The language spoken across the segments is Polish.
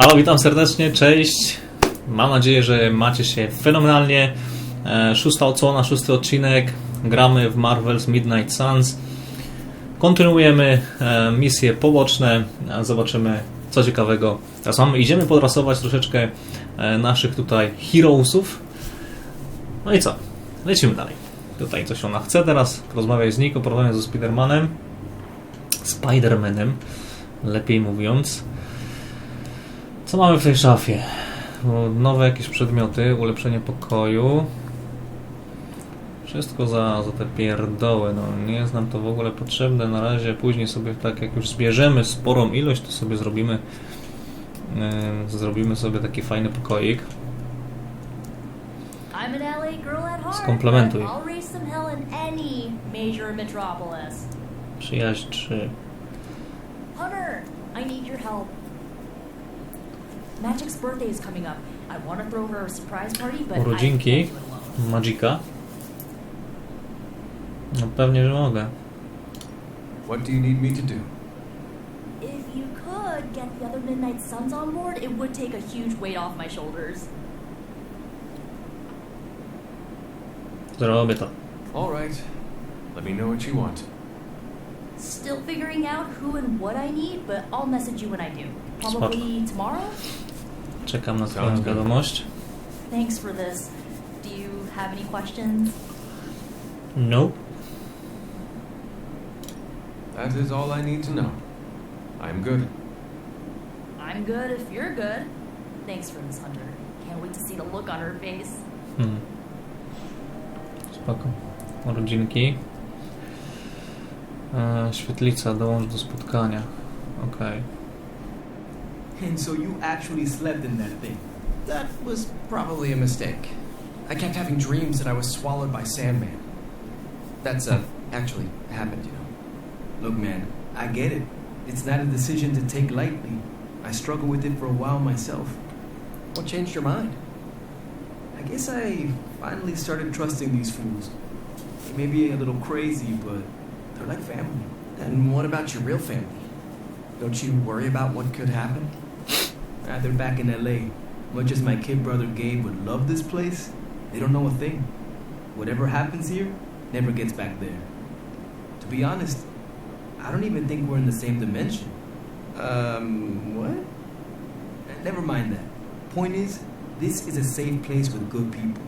Halo, witam serdecznie, cześć. Mam nadzieję, że macie się fenomenalnie. 6. odsłona, 6. odcinek. Gramy w Marvel's Midnight Suns. Kontynuujemy misje poboczne. Zobaczymy, co ciekawego teraz mamy. Idziemy podrasować troszeczkę naszych tutaj heroesów. No i co? Lecimy dalej. Tutaj coś ona chce teraz. Rozmawiać z Nico, porozmawiać ze Spidermanem, lepiej mówiąc. Co mamy w tej szafie? Nowe jakieś przedmioty, ulepszenie pokoju. Wszystko za te pierdoły. No, nie jest nam to w ogóle potrzebne na razie. Później sobie, tak jak już zbierzemy sporą ilość, to sobie zrobimy sobie taki fajny pokoik. Skomplementuj. Przyjaźń 3. Hunter, I need your help. Magic's birthday is coming up. I want to throw her a surprise party, but urodzinki Magica. No pewnie, że mogę. What do you need me to do? If you could get the other Midnight Suns on board, it would take a huge weight off my shoulders. Zrobię to. All right. Let me know what you want. Still figuring out who and what I need, but I'll message you when I do. Probably tomorrow? Czekam na twoją wiadomość. Thanks for this. Do you have any questions? No. That is all I need to know. I'm good. I'm good if you're good. Thanks for this, Hunter. Can't wait to see the look on her face. Spoko. Urodzinki. Świetlica, dołącz do spotkania. Okej. And so you actually slept in that thing. That was probably a mistake. I kept having dreams that I was swallowed by Sandman. That's actually happened, you know. Look, man, I get it. It's not a decision to take lightly. I struggled with it for a while myself. What changed your mind? I guess I finally started trusting these fools. They may be a little crazy, but they're like family. And what about your real family? Don't you worry about what could happen? They're back in LA. Much as my kid brother Gabe would love this place, they don't know a thing. Whatever happens here never gets back there. To be honest, I don't even think we're in the same dimension. What? Never mind that. Point is, this is a safe place with good people.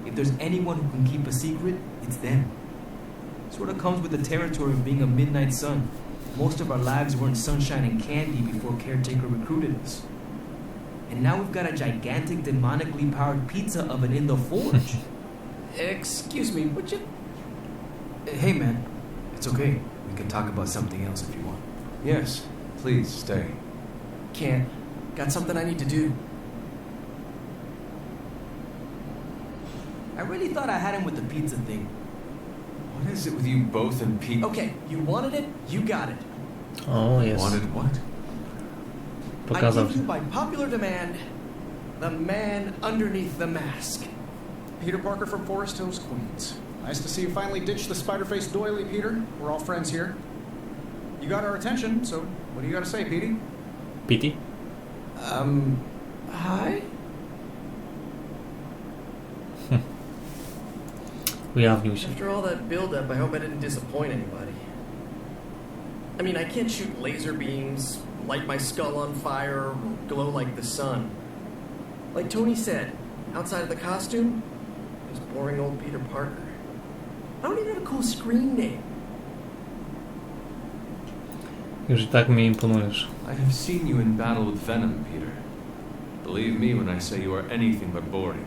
If there's anyone who can keep a secret, it's them. Sort of comes with the territory of being a Midnight Sun. Most of our lives weren't sunshine and candy before Caretaker recruited us. And now we've got a gigantic demonically powered pizza oven in the forge. Excuse me, would you... Hey man, it's okay. We can talk about something else if you want. Yes, please stay. Can't. Got something I need to do. I really thought I had him with the pizza thing. What is it with you both and Pete? Okay, you wanted it, you got it. O, jest. Wanted what? Pokazał I give you by popular demand the man underneath the mask. Peter Parker from Forest Hills, Queens. Nice to see you finally ditch the spider-faced doily, Peter. We're all friends here. You got our attention, so what do you got to say, Petey? Pity? Hi? Ujawnił się. After all that build-up, I hope I didn't disappoint anybody. I mean, I can't shoot laser beams, light my skull on fire, or glow like the sun. Like Tony said, outside of the costume, there's boring old Peter Parker. I don't even have a cool screen name. Już i tak mi imponujesz. I have seen you in battle with Venom, Peter. Believe me when I say you are anything but boring.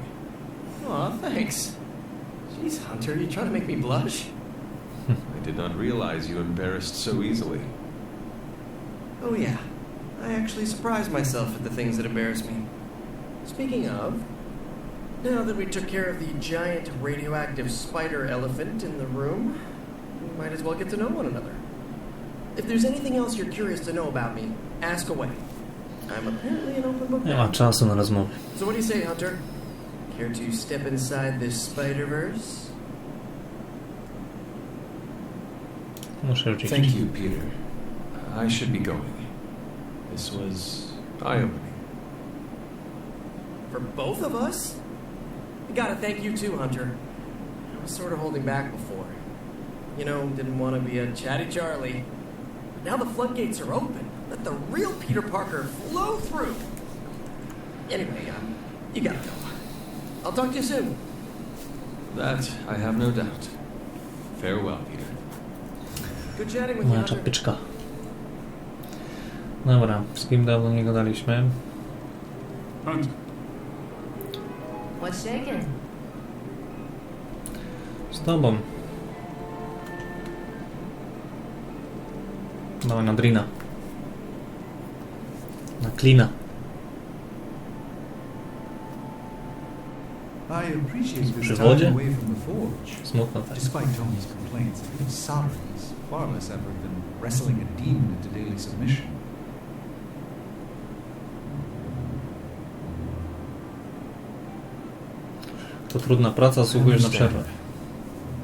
Aw, thanks. Jeez, Hunter, you trying to make me blush? I did not realize you embarrassed so easily. Oh yeah, I actually surprise myself at the things that embarrass me. Speaking of, now that we took care of the giant radioactive spider elephant in the room, we might as well get to know one another. If there's anything else you're curious to know about me, ask away. I'm apparently an open book. Nie ma czasu na rozmowę. So what do you say, Hunter? Care to step inside this Spider-Verse? Muszę uciekać. Thank you, Peter. I should be going. This was eye-opening. For both of us? I gotta thank you too, Hunter. I was sort of holding back before. You know, didn't want to be a chatty Charlie. But now the floodgates are open. Let the real Peter Parker flow through. Anyway, you gotta go. I'll talk to you soon. That I have no doubt. Farewell, Peter. Good chatting with you, Moja Hunter. czapyczka. Dobra, z kim dawno nie gadaliśmy? Hunter. What's shaking? Z tobą. Dawaj na Drina. Na Klina. I appreciate this Przy time wodzie? away from the forge. Smutno tak. Despite Tony's complaints, a bit of suffering is far less effort than wrestling a demon into daily submission. To trudna praca, zasługujesz na przerwę.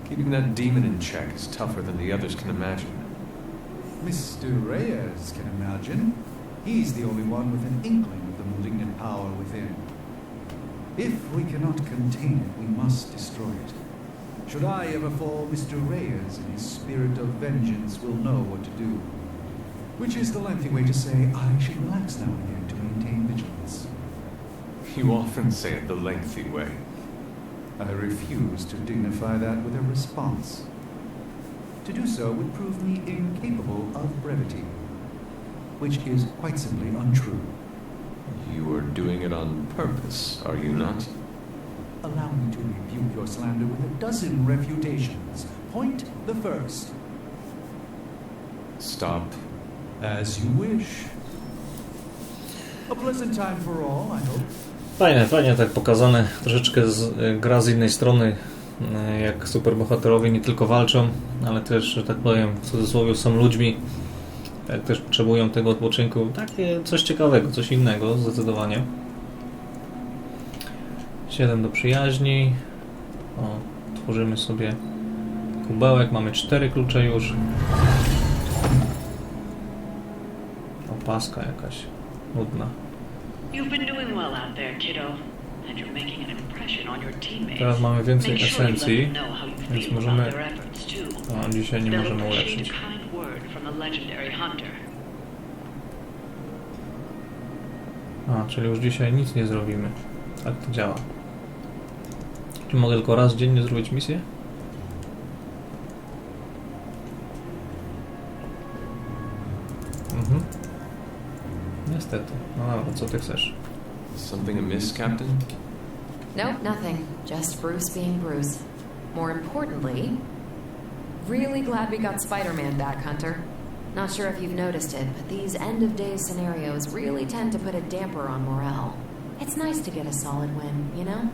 Keeping that demon in check is tougher than the others can imagine. Mr. Reyes can imagine. He's the only one with an inkling of the malignant power within. If we cannot contain it, we must destroy it. Should I ever fall, Mr. Reyes, in his spirit of vengeance, will know what to do. Which is the lengthy way to say I should relax now and again to maintain vigilance. You often say it the lengthy way. I refuse to dignify that with a response. To do so would prove me incapable of brevity, which is quite simply untrue. You are doing it on purpose, are you not? Allow me to rebuke your slander with a dozen refutations. Point the first. Stop. As you wish. A pleasant time for all, I hope. Fajnie tak pokazane. Troszeczkę gra z innej strony, jak superbohaterowie nie tylko walczą, ale też, że tak powiem, w cudzysłowie są ludźmi. Tak też potrzebują tego odpoczynku. Takie coś ciekawego, coś innego, zdecydowanie. 7 do przyjaźni. Tworzymy sobie kubełek. Mamy 4 klucze już. Opaska jakaś nudna. You've been doing well out there, kiddo, and you're making an impression on your teammates. Teraz mamy więcej Make sure you let esencji, them know how you więc feel możemy... about their efforts, too. A dzisiaj nie They'll możemy appreciate ulepszyć. a kind word from the legendary hunter. Czyli już dzisiaj nic nie zrobimy. Tak to działa. Czy mogę tylko raz dziennie zrobić misję? Niestety. No dobra, co ty chcesz? Something amiss, Captain? Nope, nothing. Just Bruce being Bruce. More importantly, really glad we got Spider-Man back, Hunter. Not sure if you've noticed it, but these end-of-days scenarios really tend to put a damper on morale. It's nice to get a solid win, you know?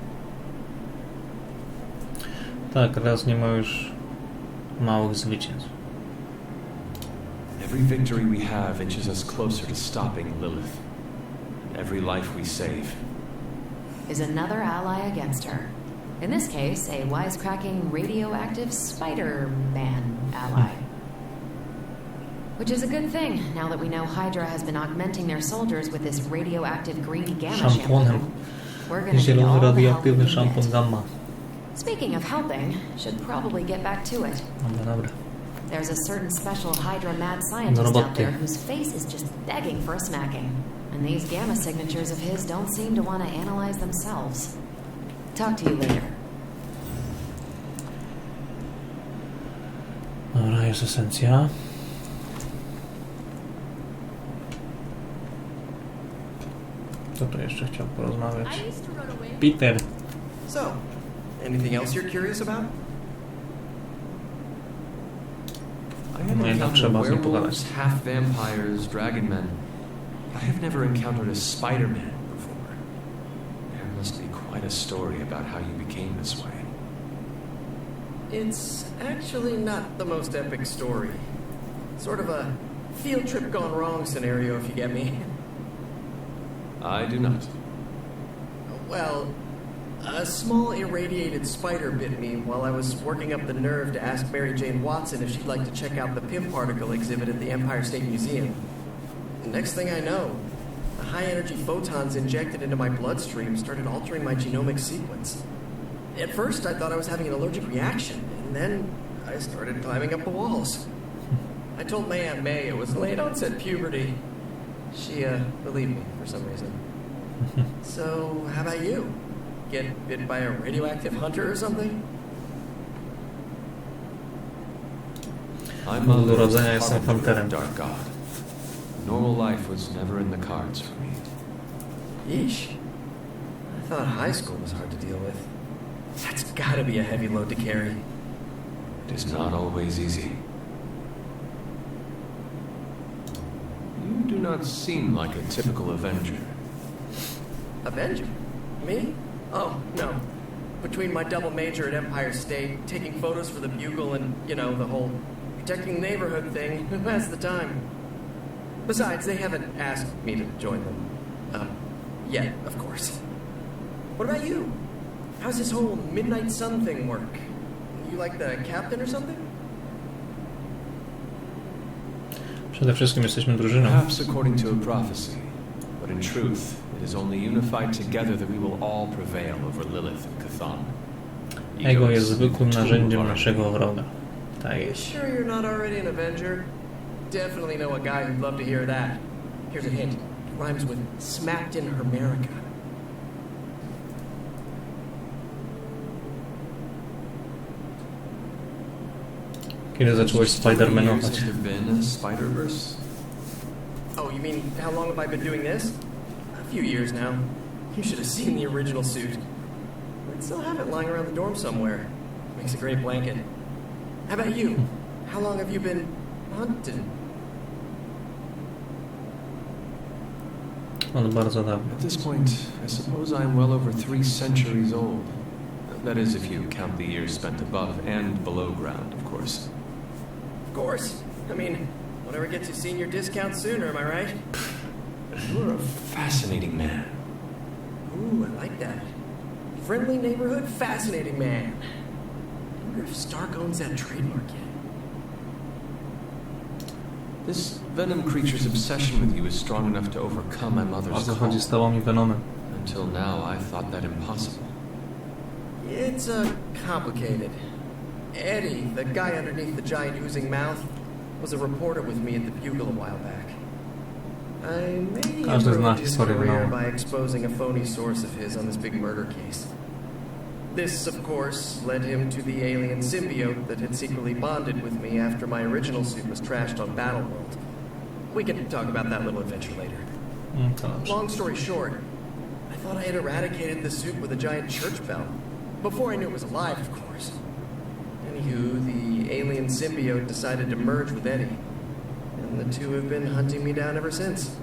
Tak, raz nie ma już małych zwycięstw. Every victory we have inches us closer to stopping Lilith. Every life we save is another ally against her. In this case, a wisecracking radioactive Spider-Man ally. Which is a good thing, now that we know Hydra has been augmenting their soldiers with this radioactive green gamma shampoo. We're gonna need all the help we can szampon get. gamma. Speaking of helping, should probably get back to it. Dobra. There's a certain special Hydra mad scientist out there whose face is just begging for a smacking. And these gamma signatures of his don't seem to want to analyze themselves. Talk to you later. Dobra, jest esencja. Kto tu jeszcze chciał porozmawiać? Peter. So, anything else you're curious about? I have No jednak trzeba z nim pogadać. werewolves, half vampires, dragon men. I have never encountered a Spider-Man before. There must be quite a story about how you became this way. It's actually not the most epic story. Sort of a field trip gone wrong scenario, if you get me. I do not. Well, a small irradiated spider bit me while I was working up the nerve to ask Mary Jane Watson if she'd like to check out the Pym particle exhibit at the Empire State Museum. Next thing I know, the high-energy photons injected into my bloodstream started altering my genomic sequence. At first, I thought I was having an allergic reaction, and then I started climbing up the walls. I told my Aunt May it was late-onset puberty. She, believed me for some reason. So, how about you? Get bit by a radioactive hunter or something? I'm a dark god. Normal life was never in the cards for me. Yeesh. I thought high school was hard to deal with. That's gotta be a heavy load to carry. It is not always easy. You do not seem like a typical Avenger. Avenger? Me? Oh, no. Between my double major at Empire State, taking photos for the Bugle, and, you know, the whole protecting the neighborhood thing, who has the time? Besides, they haven't asked me to join them. Yet, of course. What about you? How's this whole Midnight Sun thing work? You like the captain or something? Przede wszystkim jesteśmy drużyną. Perhaps according to a prophecy, but in truth, it is only unified together that we will all prevail over Lilith and Chthon. Ego jest zwykłym narzędziem naszego wroga. Tak jest. Sure you're not already an Avenger? Definitely know a guy who'd love to hear that. Here's a hint. It rhymes with smacked in Hermerica. Kiedy zacząłeś Spider-Manować? Oh, you mean how long have I been doing this? A few years now. You should have seen the original suit. I still have it lying around the dorm somewhere. Makes a great blanket. How about you? How long have you been hunting? On bardzo dawno. At this point, I suppose I'm well over 3 centuries old. That is, if you count the years spent above and below ground, of course. Of course. I mean, whatever gets you senior discount sooner, am I right? You're a fascinating man. Ooh, I like that. Friendly neighborhood, fascinating man. I wonder if Stark owns that trademark yet. This Venom creature's obsession with you is strong enough to overcome my mother's O co call. chodzi z tobą i Venom'em? Until now, I thought that impossible. It's, complicated. Eddie, the guy underneath the giant oozing mouth, was a reporter with me at the Bugle a while back. I may have ruined his career by exposing a phony source of his on this big murder case. This, of course, led him to the alien symbiote that had secretly bonded with me after my original suit was trashed on Battleworld. We can talk about that little adventure later. Long story short, I thought I had eradicated the suit with a giant church bell. Before I knew it was alive, of course. Anywho, the alien symbiote decided to merge with Eddie. And the two have been hunting me down ever since.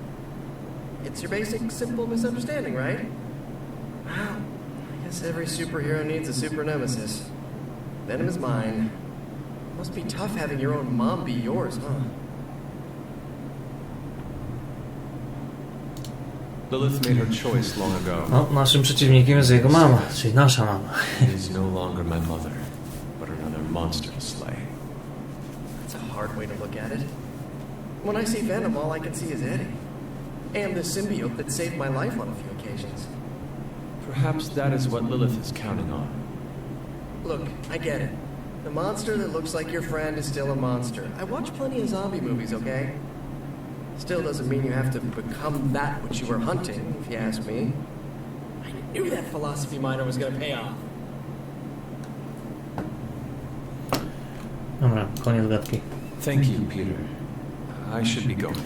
It's your basic, simple misunderstanding, right? Wow. I guess every superhero needs a super nemesis. Venom is mine. Must be tough having your own mom be yours, huh? Lilith made her choice long ago. No, naszym przeciwnikiem jest jego mama, czyli nasza mama. She is no longer my mother, but another monster to slay. That's a hard way to look at it. When I see Venom, all I can see is Eddie. And the symbiote that saved my life on a few occasions. Perhaps that is what Lilith is counting on. Look, I get it. The monster that looks like your friend is still a monster. I watch plenty of zombie movies, okay? Still doesn't mean you have to become that which you were hunting, if you ask me. I knew that philosophy minor was gonna pay off. Dobra, koniec gadki. Thank you, Peter. I should be going.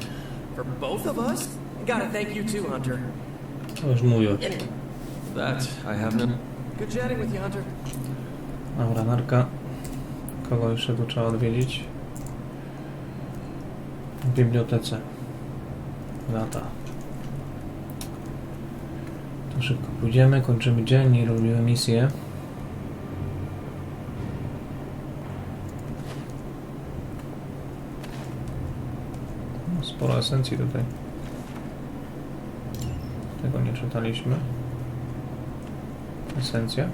For both of us? Gotta thank you too, Hunter. To już mówił. Anyway, That I have no... good chatting with you, Hunter. Dobra, narka. Kogo jeszcze tu trzeba odwiedzić? W bibliotece. Lata. To szybko pójdziemy, kończymy dzień i robimy misję. Sporo esencji tutaj. Tego nie czytaliśmy. Esencja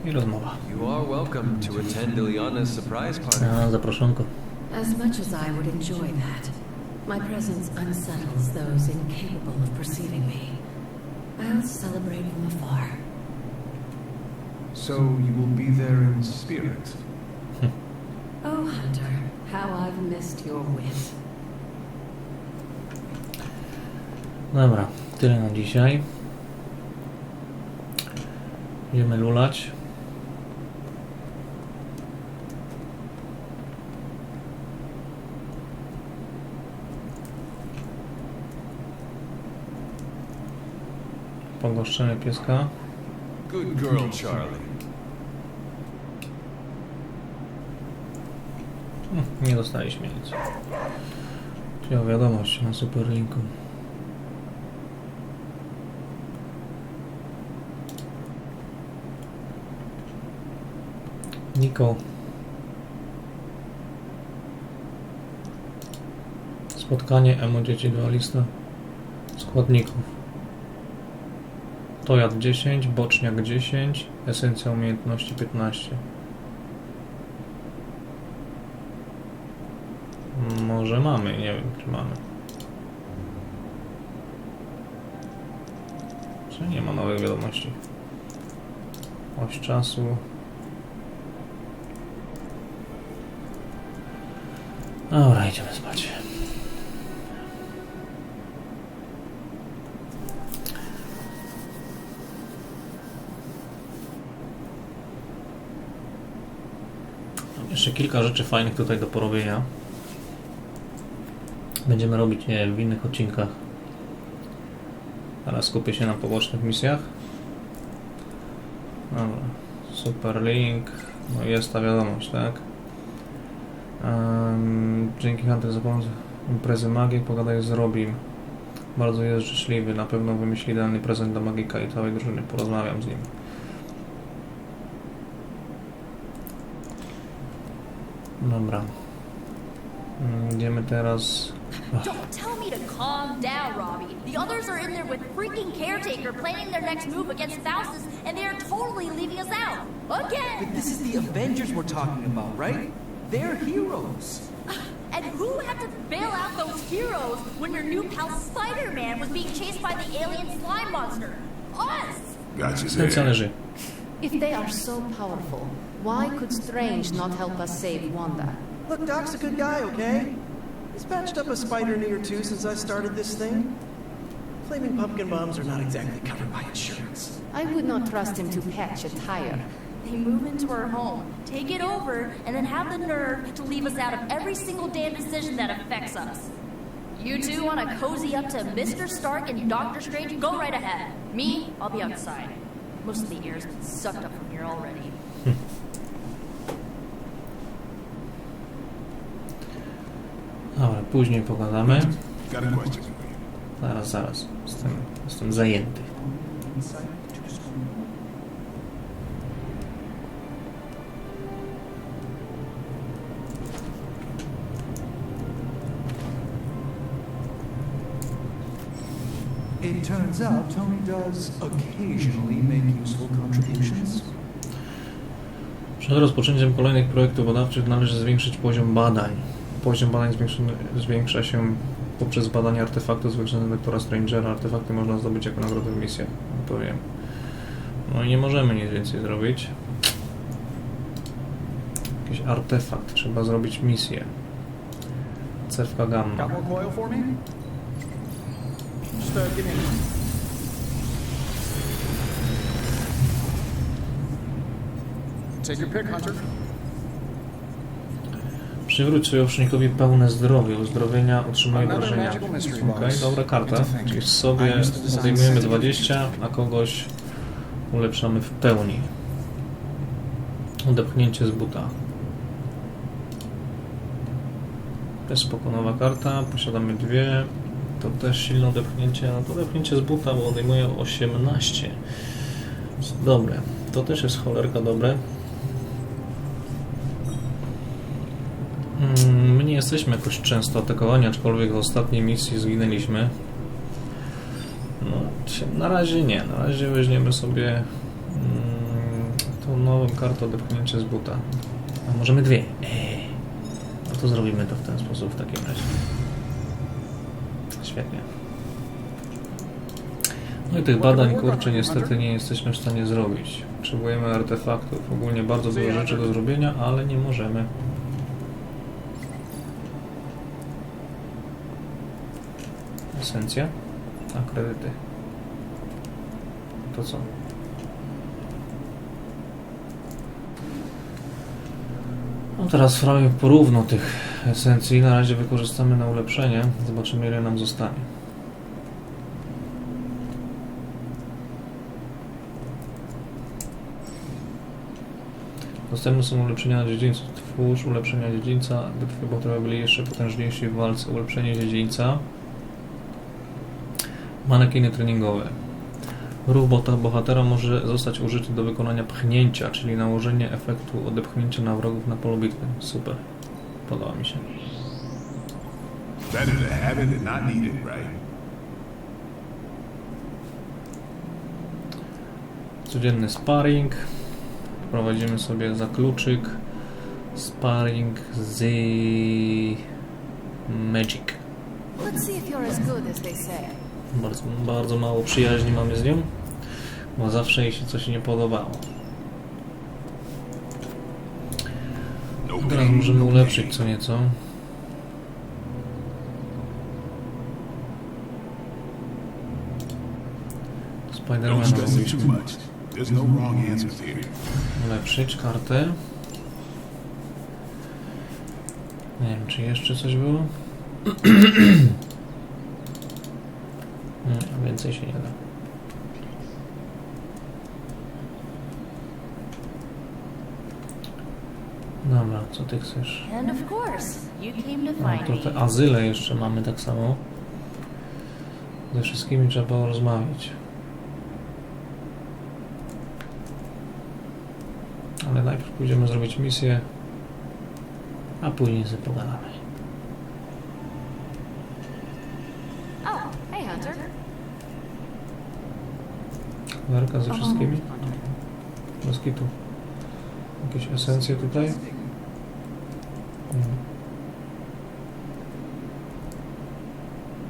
i rozmowa. You are welcome to attend Ileana's surprise party. A, zaproszonko. As much as I would enjoy that, My presence unsettles those incapable of perceiving me. I'll celebrate from afar. So you will be there in spirit? Oh, Hunter, how I've missed your wit. Dobra, tyle na dzisiaj. Będziemy lulać. Pogoszczenie pieska. Good girl, Charlie. Nie dostaliśmy nic. Przyjął wiadomość na superlinku. Niko. Spotkanie emo dzieci dualista. Składników. Tojad 10, boczniak 10, esencja umiejętności 15. Może mamy, nie wiem czy mamy. Czy nie ma nowych wiadomości? Oś czasu. Dobra, idziemy spać. Mam jeszcze kilka rzeczy fajnych tutaj do porobienia. Będziemy robić je w innych odcinkach. Teraz skupię się na pobocznych misjach. Dobra, super link. No jest ta wiadomość, tak? Dzięki Hunter za pomoc imprezy magii, pogadaj z Robim. Bardzo jest życzliwy, na pewno wymyśli idealny prezent dla magika i całej drużyny. Porozmawiam z nim. Dobra. Idziemy teraz... Don't tell me to calm down, Robbie. The others are in there with freaking Caretaker planning their next move against Faustus, and they are totally leaving us out. Again! But this is the Avengers we're talking about, right? They're heroes. And who had to bail out those heroes when your new pal Spider-Man was being chased by the alien slime monster? Us! Tencja leży. If they are so powerful, why could Strange not help us save Wanda? Look, Doc's a good guy, okay? He's patched up a spider knee or two since I started this thing. Flaming pumpkin bombs are not exactly covered by insurance. I would not trust him to patch a tire. They move into our home, take it over, and then have the nerve to leave us out of every single damn decision that affects us. You two want to cozy up to Mr. Stark and Doctor Strange? Go right ahead. Me, I'll be outside. Most of the air's been sucked up from here already. Dobra, później pogadamy. Zaraz. Jestem zajęty. It turns out Tony does occasionally make useful contributions. Przed rozpoczęciem kolejnych projektów badawczych należy zwiększyć poziom badań. Poziom badań zwiększa się poprzez badanie artefaktów zwiększonych doktora Strangera. Artefakty można zdobyć jako nagrodę w misjach, powiem. No i nie możemy nic więcej zrobić. Jakiś artefakt, trzeba zrobić misję. Cewka gamma. Got more coil for me? Just give me a minute. Take your pick, Hunter. Przywróć sojusznikowi pełne zdrowie. Uzdrowienia otrzymuje wrażenia. Okej, dobra karta. Czyli sobie odejmujemy 20, a kogoś ulepszamy w pełni. Odepchnięcie z buta. To jest spoko, nowa karta. Posiadamy dwie. To też silne odepchnięcie. No to odepchnięcie z buta, bo odejmuje 18. Dobre. To też jest cholerka dobre. My nie jesteśmy jakoś często atakowani, aczkolwiek w ostatniej misji zginęliśmy. No, na razie nie. Na razie weźmiemy sobie tą nową kartę odepchnięcie z buta. A możemy dwie. No to zrobimy to w ten sposób w takim razie. Świetnie. No i tych badań, kurczę, niestety nie jesteśmy w stanie zrobić. Potrzebujemy artefaktów. Ogólnie bardzo dużo rzeczy do zrobienia, ale nie możemy. Esencja? A, kredyty. To co? No teraz sprawimy porówno tych esencji. Na razie wykorzystamy na ulepszenie. Zobaczymy, ile nam zostanie. Dostępne są ulepszenia na dziedzińcu. Twórz ulepszenia dziedzińca, by twoi bohaterowie byli jeszcze potężniejsi w walce. Ulepszenie dziedzińca. Manekiny treningowe. Ruch bohatera może zostać użyty do wykonania pchnięcia, czyli nałożenie efektu odepchnięcia na wrogów na polu bitwy. Super. Podoba mi się. Codzienny sparring. Prowadzimy sobie za kluczyk. Sparring z Magic. Bardzo mało przyjaźni mamy z nią, bo zawsze jej się coś nie podobało. Teraz możemy ulepszyć co nieco. Spidermana ulepszyć kartę. Nie wiem, czy jeszcze coś było? Nie, więcej się nie da. Dobra, co ty chcesz? No, to te azyle jeszcze mamy tak samo. Ze wszystkimi trzeba porozmawiać. Ale najpierw pójdziemy zrobić misję, a później sobie pogadamy. Werka ze wszystkimi? Bez kitu. Jakieś esencje tutaj?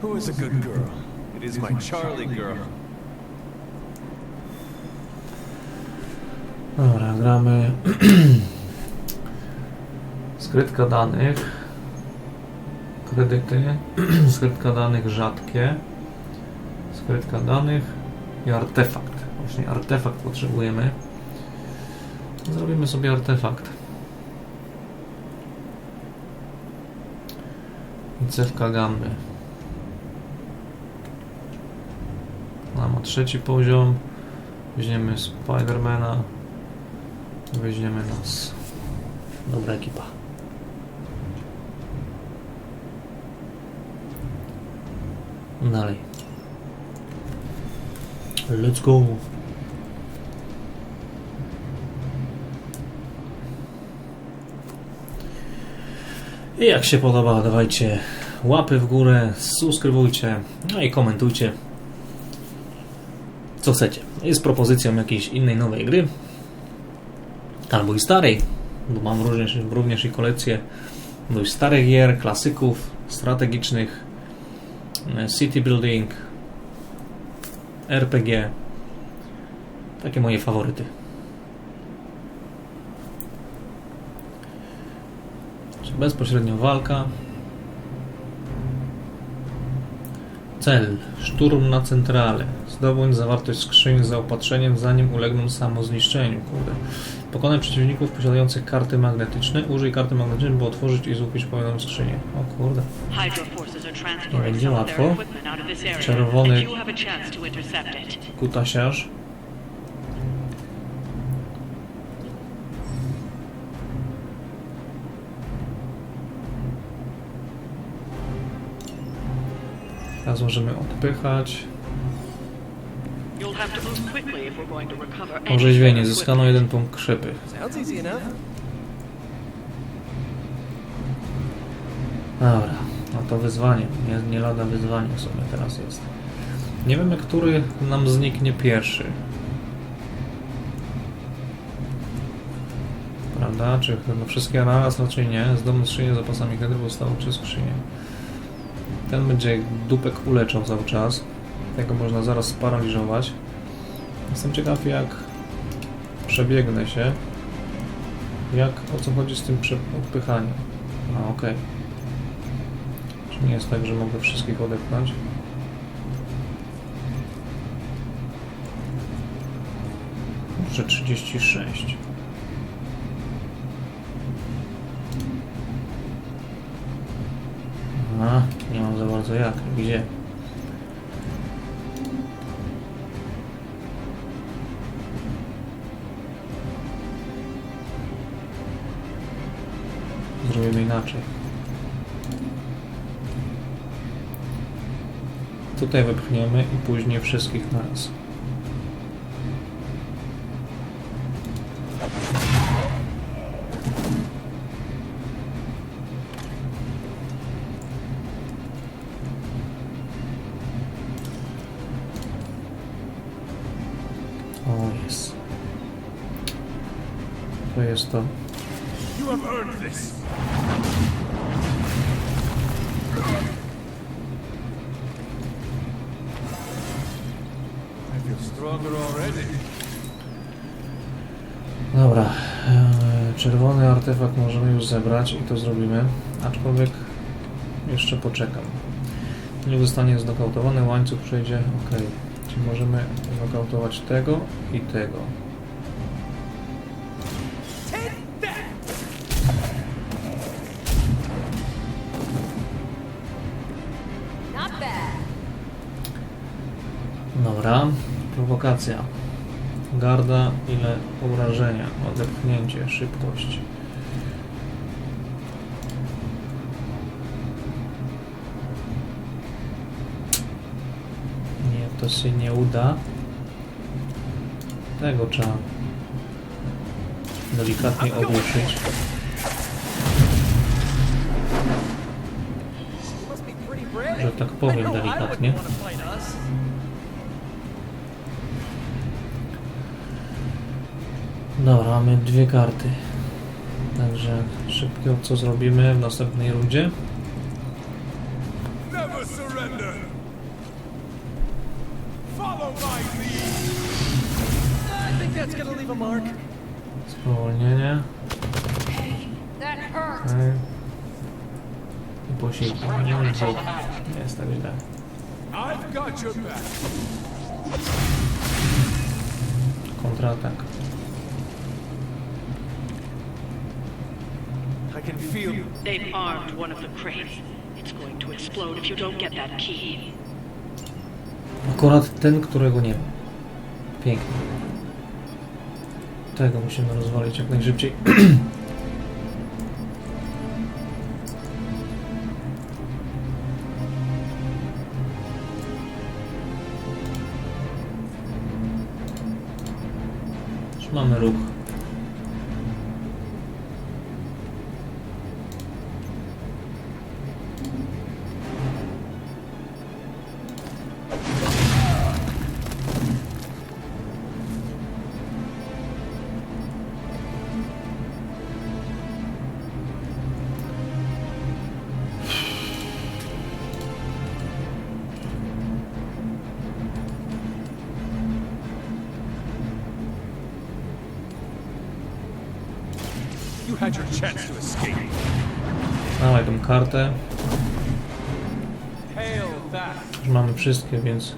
Who is a good girl? It is my Charlie girl. Dobra, gramy skrytka danych, kredyty, skrytka danych rzadkie, skrytka danych i artefakt. Właśnie artefakt potrzebujemy. Zrobimy sobie artefakt. I cewka gamby. Ma 3. poziom. Weźmiemy Spidermana. Weźmiemy nas. Dobra ekipa. Dalej. Let's go. I jak się podoba, dawajcie łapy w górę, subskrybujcie, no i komentujcie, co chcecie. Jest propozycją jakiejś innej nowej gry, albo i starej, bo mam również i kolekcję dość starych gier, klasyków, strategicznych, city building, RPG. Takie moje faworyty. Bezpośrednio walka. Cel. Szturm na Centralę. Zdobądź zawartość skrzyń z zaopatrzeniem, zanim ulegną samozniszczeniu. Kurde. Pokonaj przeciwników posiadających karty magnetyczne. Użyj karty magnetycznej, by otworzyć i złupić pełną skrzynię. O kurde. Nie będzie łatwo. Czerwony kutasiarz. Teraz możemy odpychać. Orzeźwienie. Zyskano 1 punkt krzepy. Dobra, no to wyzwanie. Nie lada wyzwanie w sumie teraz jest. Nie wiemy, który nam zniknie pierwszy. Prawda? Czy no wszystkie naraz raczej nie. Zdobądź skrzynię z zapasami hedry, bo stało 3 skrzynie. Ten będzie dupek uleczał cały czas. Tego można zaraz sparaliżować. Jestem ciekaw, jak przebiegnę się. O co chodzi z tym odpychaniem? A, okej. Czy nie jest tak, że mogę wszystkich odepchnąć? Kurczę, 36. Aha, nie mam za bardzo jak. Gdzie? Zrobimy inaczej. Tutaj wepchniemy i później wszystkich naraz. O, jest. To jest to. You have earned this. I feel stronger already. Dobra, czerwony artefakt możemy już zebrać i to zrobimy, aczkolwiek jeszcze poczekam. Nie zostanie znokautowany, łańcuch przejdzie, ok. Czyli możemy znokautować tego i tego. Dobra, prowokacja. Garda, ile urażenia, odepchnięcie, szybkość. Nie, to się nie uda. Tego trzeba delikatnie ogłuszyć. Że tak powiem delikatnie. Dobra, mamy dwie karty. Także szybko co zrobimy w następnej rundzie. Spowolnienie. Okay. I posiłki. Nie jest tak źle. Kontratak. They've armed one of the crates. It's going to explode if you don't get that key. Akurat ten, którego nie ma. Pięknie. Tego musimy rozwalić jak najszybciej. Już mamy ruch. Dawaj tą kartę. Już mamy wszystkie, więc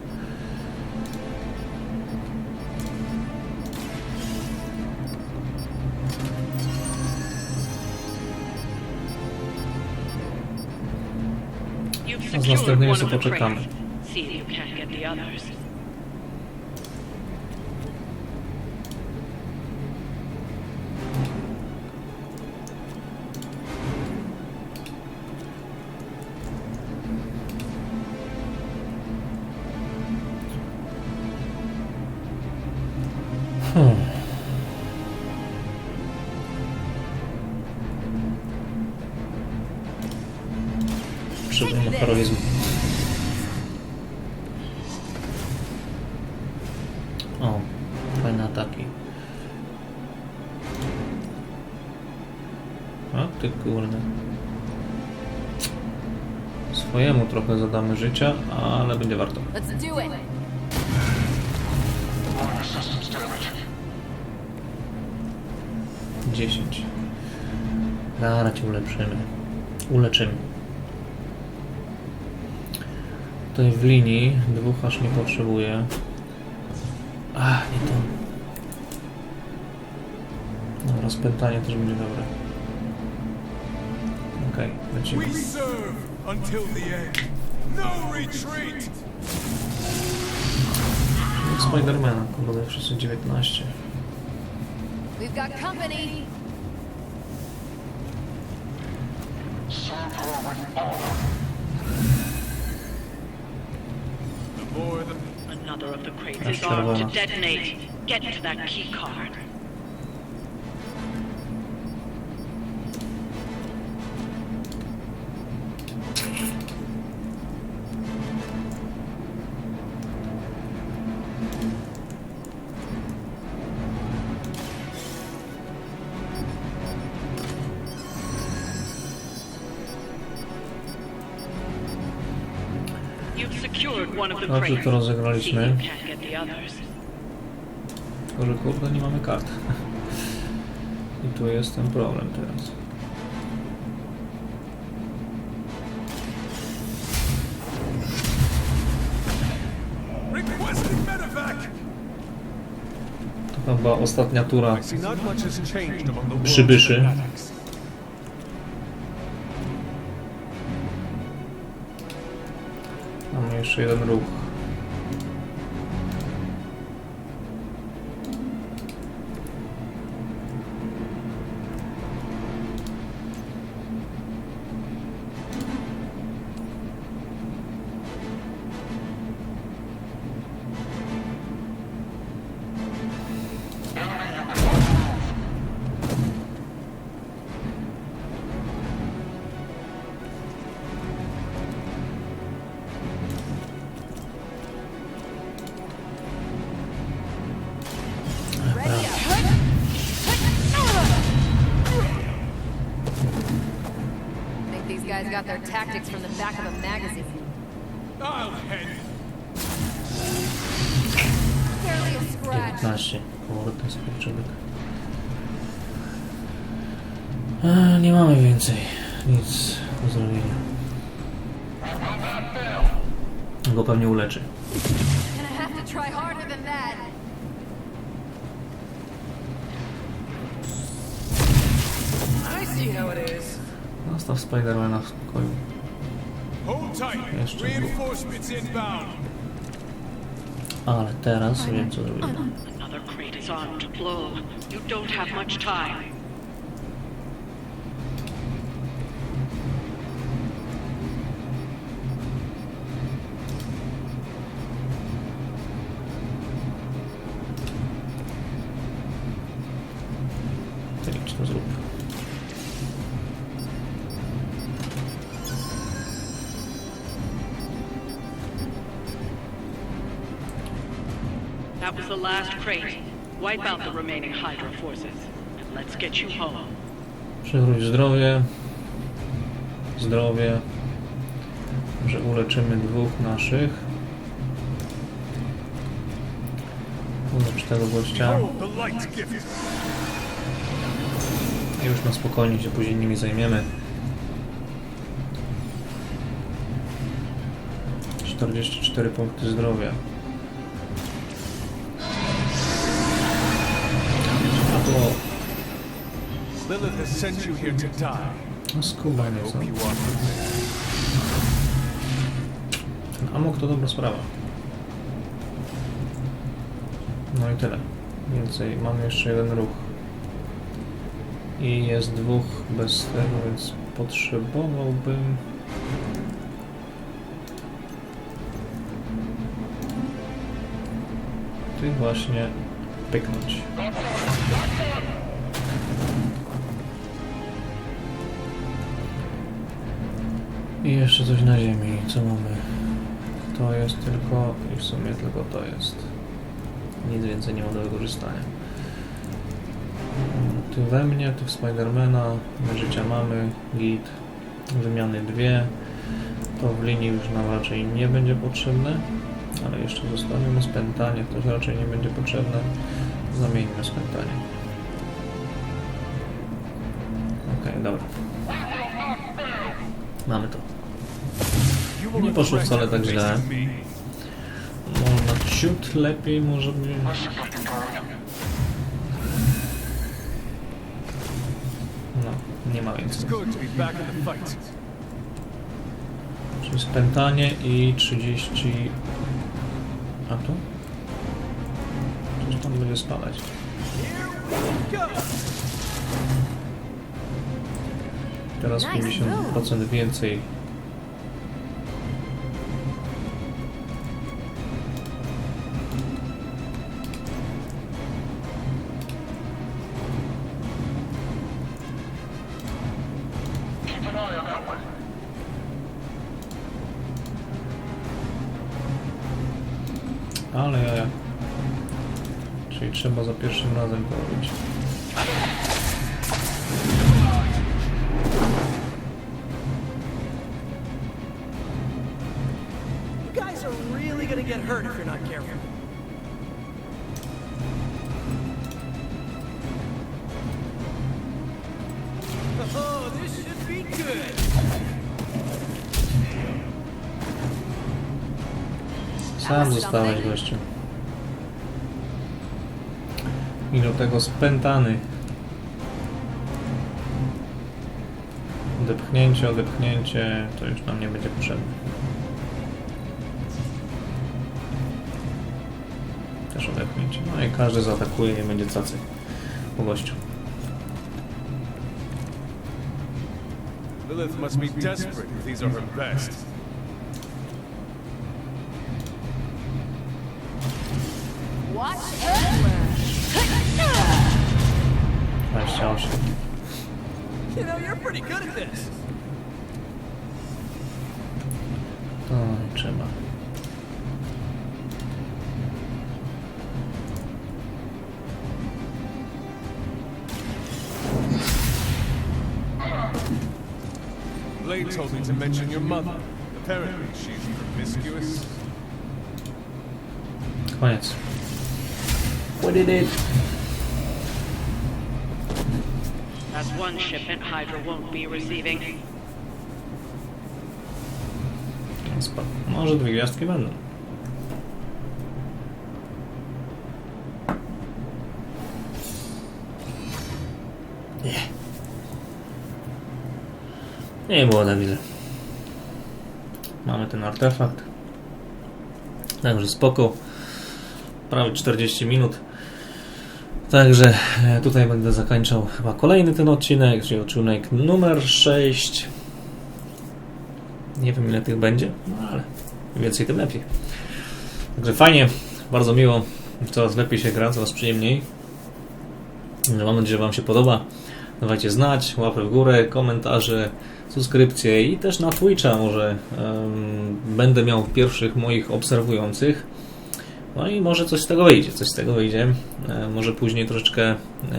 a z następnymi sobie poczekamy. Potrzebujemy heroizmu. O, fajne ataki. A ty kurde. swojemu trochę zadamy życia, ale będzie warto. Let's do it. 10. Zaraz cię uleczymy. Tutaj w linii 2 aż nie potrzebuję. Nie to. No, rozpętanie też będzie dobre. Okej, lecimy. We serve until the end. No retreat. Spidermana, kombowe wszyscy 19. We've got company. Another of the crates is armed to detonate. Get to that key card. Dobrze to rozegraliśmy. Tylko, że kurde, nie mamy kart. I tu jest ten problem teraz. To chyba ostatnia tura przybyszy. Mamy jeszcze jeden ruch. Got their tactics from the back of a magazine. I'll head. Barely a scratch. 15. Kurde, skurczybyk. Nie mamy więcej. Nic do zrobienia. Go pewnie uleczy. Gonna have to try harder than that. I see how it is. Zostaw Spidermana w spokoju. Jeszcze ale teraz wiem co zrobimy. Another crate is armed to blow. You don't have much time. Tak, to zrób. That was the last crate. Wipe out the remaining Hydra forces, and let's get you home. Przywróć zdrowie. Że uleczymy 2 naszych. Ulecz tego gościa. I już na spokojnie się później nimi zajmiemy. 44 punkty zdrowia. Lilith has sent you here to die. No skubanie, co? Ten amok to dobra sprawa. No i tyle. Więcej. Mamy jeszcze jeden ruch. I jest 2 bez tego, więc potrzebowałbym... tych właśnie pyknąć. I jeszcze coś na ziemi. Co mamy? To jest tylko... i w sumie tylko to jest. Nic więcej nie ma do wykorzystania. Ty we mnie, tych Spidermana, my życia mamy, git, wymiany 2. To w linii już nam raczej nie będzie potrzebne, ale jeszcze zostawimy spętanie, to raczej nie będzie potrzebne. Zamieńmy spętanie. Okej, dobra. Mamy to. Nie poszło wcale tak źle. Można ciut lepiej, może by... No, nie ma więcej. Czyli spętanie i 30... A tu? Coś tam będzie spadać. Teraz 50% więcej. Ale jaja. Czyli trzeba za pierwszym razem to robić. Sam zostałeś gościu. I do tego spętany. Odepchnięcie, to już nam nie będzie potrzebne. Też odepchnięcie. No i każdy zaatakuje i będzie cacy po gościu. Lilith must be desperate if these are her best. 28. You know, you're pretty good at this. To trzeba. Blade told me to mention your mother. Apparently she's promiscuous. Koniec. What did it? That's one shipment Hydra won't be receiving. Może 2 gwiazdki będą. Nie było tak źle. Mamy ten artefakt. Także spoko. Prawie 40 minut. Także tutaj będę zakończał chyba kolejny ten odcinek, czyli odcinek numer 6. Nie wiem ile tych będzie, no ale im więcej tym lepiej. Także fajnie, bardzo miło, coraz lepiej się gra, coraz przyjemniej. Mam nadzieję, że Wam się podoba. Dawajcie znać, łapę w górę, komentarze, subskrypcje i też na Twitcha może będę miał pierwszych moich obserwujących. No i może coś z tego wyjdzie, może później troszeczkę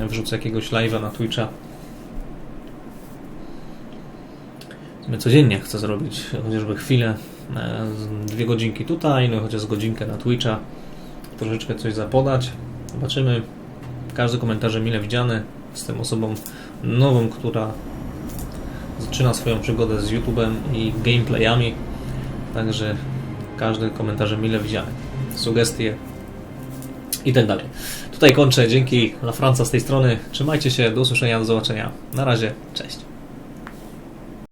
wrzucę jakiegoś live'a na Twitcha. Codziennie chcę zrobić chociażby chwilę, 2 godzinki tutaj, no chociaż godzinkę na Twitcha, troszeczkę coś zapodać. Zobaczymy. Każdy komentarz mile widziany. Jestem osobą nową, która zaczyna swoją przygodę z YouTube'em i gameplayami, także każdy komentarz mile widziany. Sugestie i tak dalej. Tutaj kończę. Dzięki, La Franca z tej strony. Trzymajcie się, do usłyszenia, do zobaczenia. Na razie, cześć.